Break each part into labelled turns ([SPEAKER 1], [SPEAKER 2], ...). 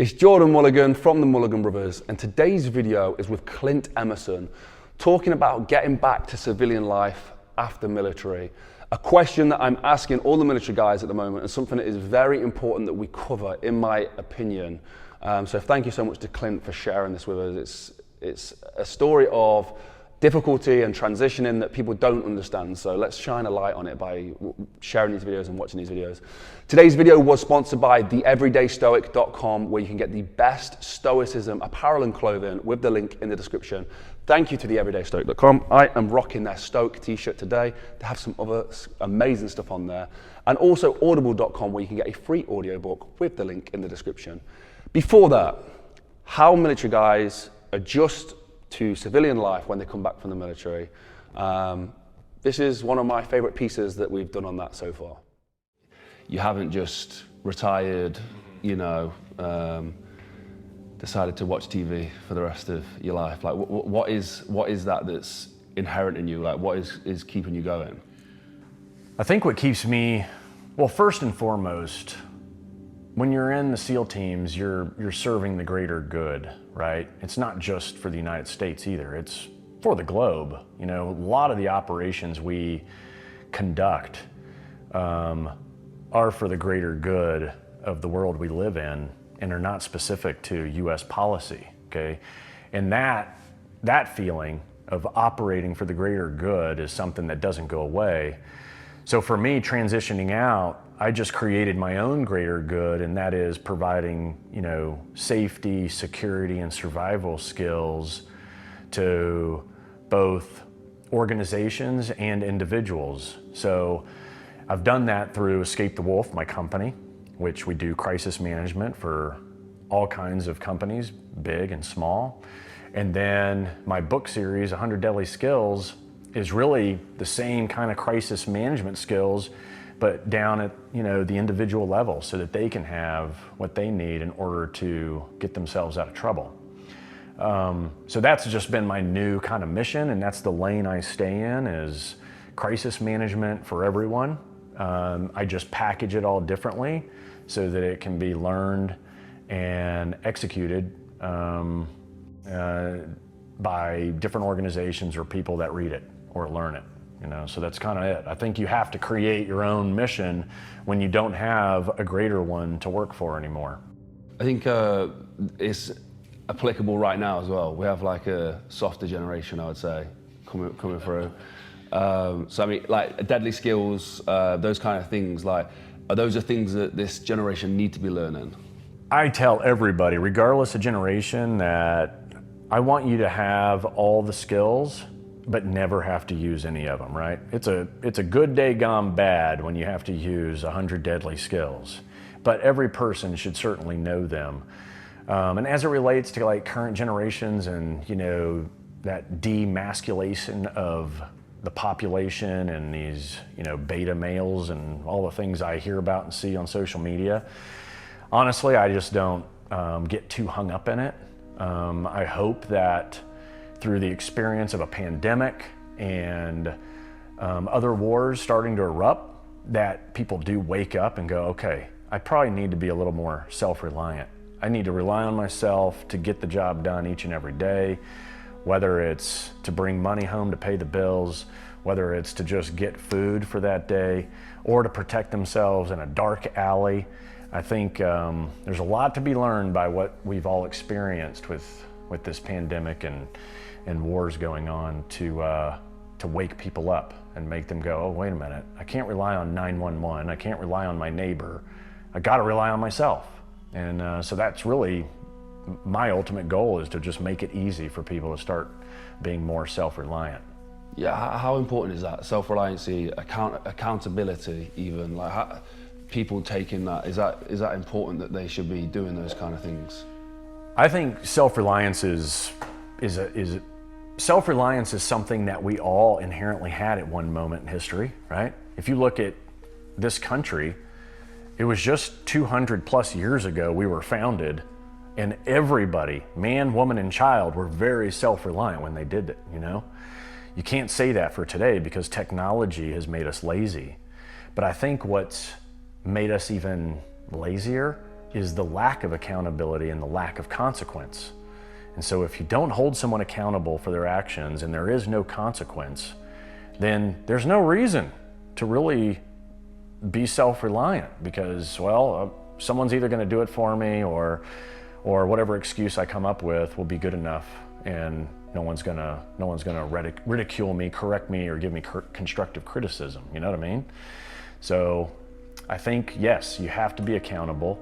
[SPEAKER 1] It's Jordan Mulligan from the Mulliganbrothers, and today's video is with Clint Emerson, talking about getting back to civilian life after military. A question that I'm asking all the military guys at the moment, and something that is very important that we cover, in my opinion. So thank you so much to Clint for sharing this with us. It's a story of difficulty and transitioning that people don't understand. So let's shine a light on it by sharing these videos and watching these videos. Today's video was sponsored by theeverydaystoic.com, where you can get the best stoicism apparel and clothing with the link in the description. Thank you to theeverydaystoic.com. I am rocking their Stoic t-shirt today. They have some other amazing stuff on there. And also audible.com, where you can get a free audiobook with the link in the description. Before that, how military guys adjust to civilian life when they come back from the military. This is one of my favorite pieces that we've done on that so far. You haven't just retired, decided to watch TV for the rest of your life. Like, what is that that's inherent in you? Like, what is keeping you going?
[SPEAKER 2] I think what keeps me, well, first and foremost, when you're in the SEAL teams, you're serving the greater good, right? It's not just for the United States either, it's for the globe. A lot of the operations we conduct are for the greater good of the world we live in and are not specific to US policy, okay? And that feeling of operating for the greater good is something that doesn't go away. So for me, transitioning out, I just created my own greater good, and that is providing, safety, security, and survival skills to both organizations and individuals. So I've done that through Escape the Wolf, my company, which we do crisis management for all kinds of companies, big and small. And then my book series, 100 Deadly Skills, is really the same kind of crisis management skills, but down at the individual level, so that they can have what they need in order to get themselves out of trouble. So that's just been my new kind of mission, and that's the lane I stay in, is crisis management for everyone. I just package it all differently so that it can be learned and executed by different organizations or people that read it or learn it. So that's kind of it. I think you have to create your own mission when you don't have a greater one to work for anymore.
[SPEAKER 1] I think it's applicable right now as well. We have like a softer generation, I would say, coming through. So I mean, like deadly skills, those kind of things, like, are those the things that this generation need to be learning?
[SPEAKER 2] I tell everybody, regardless of generation, that I want you to have all the skills, but never have to use any of them, right? It's a good day gone bad when you have to use 100 deadly skills, but every person should certainly know them. And as it relates to like current generations and that demasculation of the population and these beta males and all the things I hear about and see on social media, honestly, I just don't get too hung up in it. I hope that through the experience of a pandemic and other wars starting to erupt, that people do wake up and go, okay, I probably need to be a little more self-reliant. I need to rely on myself to get the job done each and every day, whether it's to bring money home to pay the bills, whether it's to just get food for that day, or to protect themselves in a dark alley. I think there's a lot to be learned by what we've all experienced with this pandemic and wars going on to wake people up and make them go, oh, wait a minute, I can't rely on 911, I can't rely on my neighbor, I gotta rely on myself. And so that's really my ultimate goal, is to just make it easy for people to start being more self-reliant.
[SPEAKER 1] Yeah, how important is that? Self-reliancy, accountability even, like people taking that, is that important that they should be doing those kind of things?
[SPEAKER 2] I think self-reliance is something that we all inherently had at one moment in history, right? If you look at this country, it was just 200 plus years ago we were founded, and everybody, man, woman, and child, were very self-reliant when they did it, You can't say that for today because technology has made us lazy. But I think what's made us even lazier is the lack of accountability and the lack of consequence. And so if you don't hold someone accountable for their actions and there is no consequence, then there's no reason to really be self-reliant, because, well, someone's either going to do it for me, or whatever excuse I come up with will be good enough, and no one's gonna ridicule me, correct me, or give me constructive criticism. You know what I mean? So I think, yes, you have to be accountable.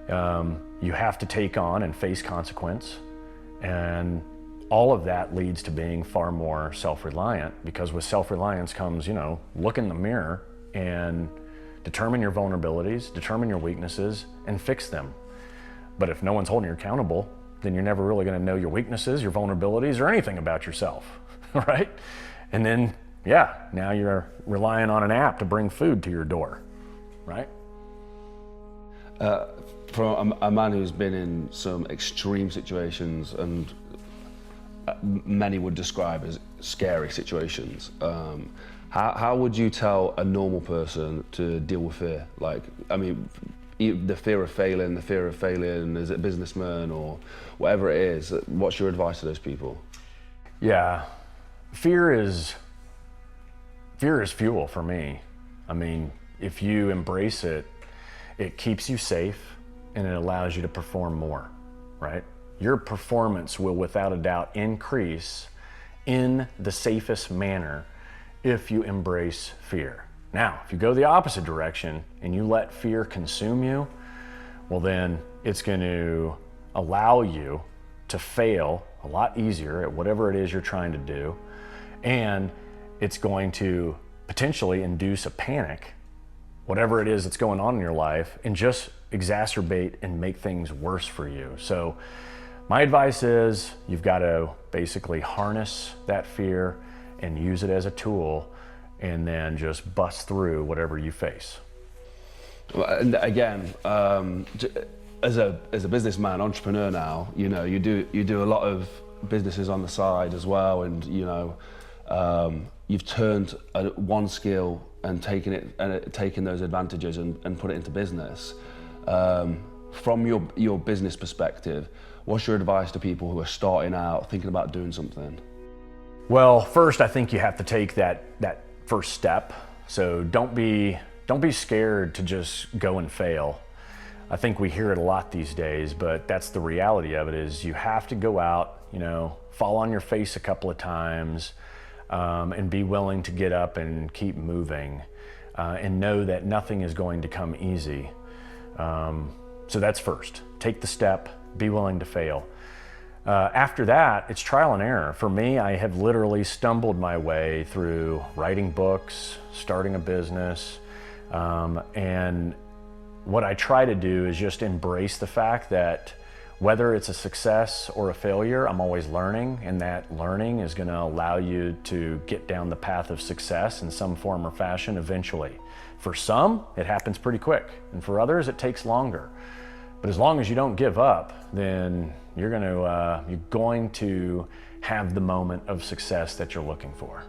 [SPEAKER 2] You have to take on and face consequence, and all of that leads to being far more self-reliant, because with self-reliance comes, look in the mirror and determine your vulnerabilities, determine your weaknesses, and fix them. But if no one's holding you accountable, then you're never really going to know your weaknesses, your vulnerabilities, or anything about yourself, right? And then, now you're relying on an app to bring food to your door, right?
[SPEAKER 1] From a man who's been in some extreme situations, and many would describe as scary situations, how would you tell a normal person to deal with fear? The fear of failing as a businessman or whatever it is. What's your advice to those people?
[SPEAKER 2] Yeah, fear is fuel for me. If you embrace it, it keeps you safe and it allows you to perform more, right? Your performance will without a doubt increase in the safest manner if you embrace fear. Now, if you go the opposite direction and you let fear consume you, well then it's going to allow you to fail a lot easier at whatever it is you're trying to do, and it's going to potentially induce a panic, whatever it is that's going on in your life, and just exacerbate and make things worse for you. So my advice is you've got to basically harness that fear and use it as a tool, and then just bust through whatever you face.
[SPEAKER 1] And again, as a businessman, entrepreneur now, you do a lot of businesses on the side as well, and you've turned one skill and taken those advantages and put it into business. From your business perspective, what's your advice to people who are starting out, thinking about doing something?
[SPEAKER 2] Well, first, I think you have to take that first step. So don't be scared to just go and fail. I think we hear it a lot these days, but that's the reality of it. Is you have to go out, fall on your face a couple of times, and be willing to get up and keep moving, and know that nothing is going to come easy. So that's first. Take the step, be willing to fail. After that, it's trial and error. For me, I have literally stumbled my way through writing books, starting a business, and what I try to do is just embrace the fact that whether it's a success or a failure, I'm always learning, and that learning is going to allow you to get down the path of success in some form or fashion eventually. For some, it happens pretty quick, and for others, it takes longer. But as long as you don't give up, then you're going to have the moment of success that you're looking for.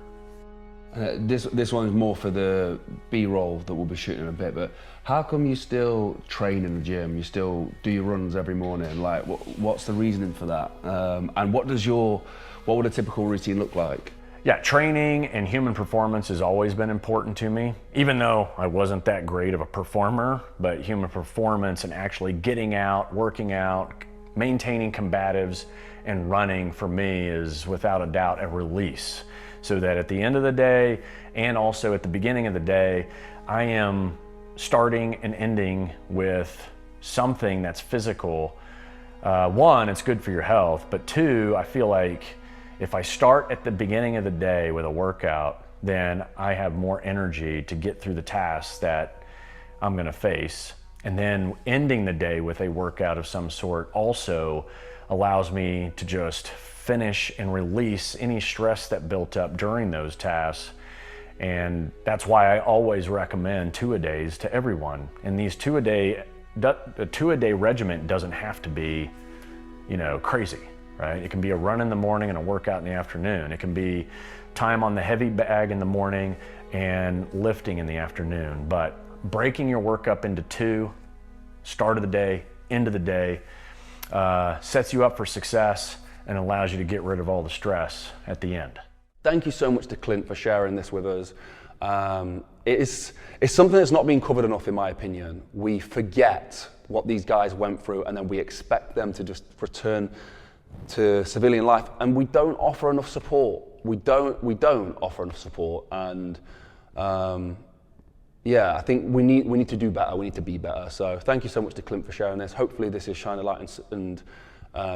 [SPEAKER 1] This one is more for the B-roll that we'll be shooting in a bit, but how come you still train in the gym? You still do your runs every morning? Like, what's the reasoning for that? And what would a typical routine look like?
[SPEAKER 2] Yeah, training and human performance has always been important to me, even though I wasn't that great of a performer. But human performance and actually getting out, working out, maintaining combatives, and running for me is without a doubt a release. So that at the end of the day, and also at the beginning of the day, I am starting and ending with something that's physical. One, it's good for your health, but two, I feel like if I start at the beginning of the day with a workout, then I have more energy to get through the tasks that I'm gonna face. And then ending the day with a workout of some sort also allows me to just finish and release any stress that built up during those tasks. And that's why I always recommend 2-a-days to everyone. And these a 2-a-day regimen doesn't have to be, crazy. Right? It can be a run in the morning and a workout in the afternoon. It can be time on the heavy bag in the morning and lifting in the afternoon. But breaking your work up into 2 start of the day, end of the day, sets you up for success and allows you to get rid of all the stress at the end.
[SPEAKER 1] Thank you so much to Clint for sharing this with us. It's something that's not being covered enough, in my opinion. We forget what these guys went through, and then we expect them to just return to civilian life, and we don't offer enough support. We don't offer enough support, and yeah, I think we need to do better. We need to be better. So thank you so much to Clint for sharing this. Hopefully this is shining a light and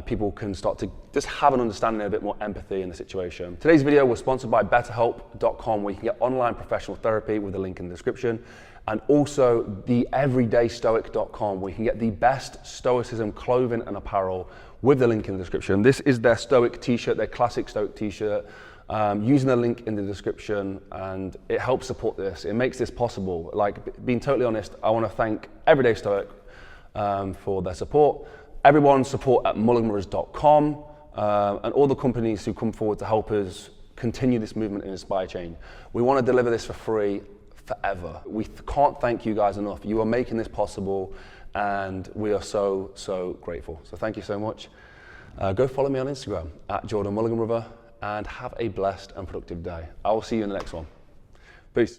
[SPEAKER 1] people can start to just have an understanding and a bit more empathy in the situation. Today's video was sponsored by betterhelp.com, where you can get online professional therapy with a link in the description, and also the everydaystoic.com, where you can get the best stoicism clothing and apparel with the link in the description. This is their Stoic t-shirt, their classic Stoic t-shirt. Using the link in the description, and it helps support this. It makes this possible. Like, being totally honest, I want to thank Everyday Stoic for their support, everyone's support at Mulliganbrothers.com, and all the companies who come forward to help us continue this movement and inspire change. We want to deliver this for free forever. We can't thank you guys enough. You are making this possible, and we are so, so grateful. So thank you so much. Go follow me on Instagram at Jordan Mulligan Brother, and have a blessed and productive day. I will see you in the next one. Peace.